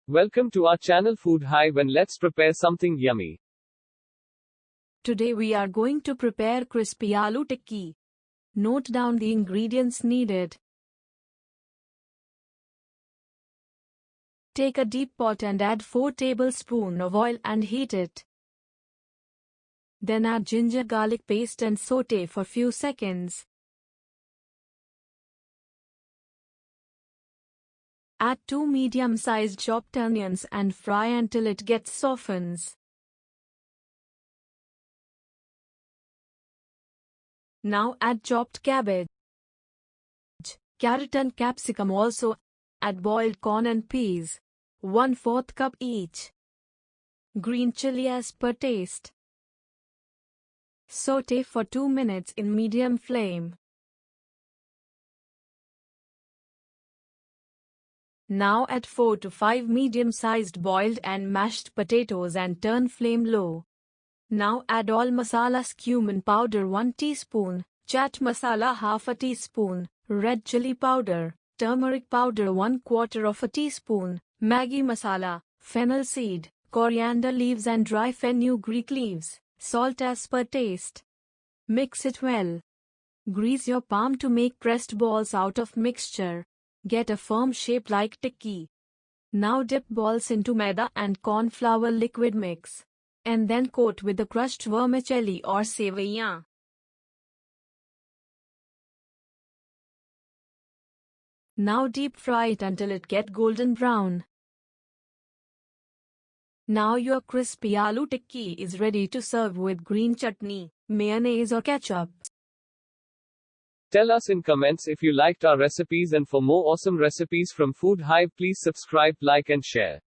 Welcome to our channel Food Hive and let's prepare something yummy. Today we are going to prepare crispy aloo tikki. Note down the ingredients needed. Take a deep pot and add 4 tablespoons of oil and heat it. Then add ginger-garlic paste and saute for few seconds. Add 2 medium-sized chopped onions and fry until it gets softens. Now add chopped cabbage, carrot and capsicum. Also add boiled corn and peas, 1/4 cup each. Green chilli as per taste. Saute for 2 minutes in medium flame. Now add 4 to 5 medium-sized boiled and mashed potatoes and turn flame low. Now add all masalas: cumin powder 1 teaspoon, chaat masala half a teaspoon, red chilli powder, turmeric powder 1/4 teaspoon, Maggi masala, fennel seed, coriander leaves and dry fenugreek leaves, salt as per taste. Mix it well. Grease your palm to make pressed balls out of mixture. Get a firm shape like tikki. Now dip balls into maida and corn flour liquid mix. And then coat with the crushed vermicelli or Seviyan. Now deep fry it until it get golden brown. Now your crispy aloo tikki is ready to serve with green chutney, mayonnaise or ketchup. Tell us in comments if you liked our recipes, and for more awesome recipes from Food Hive, please subscribe, like and share.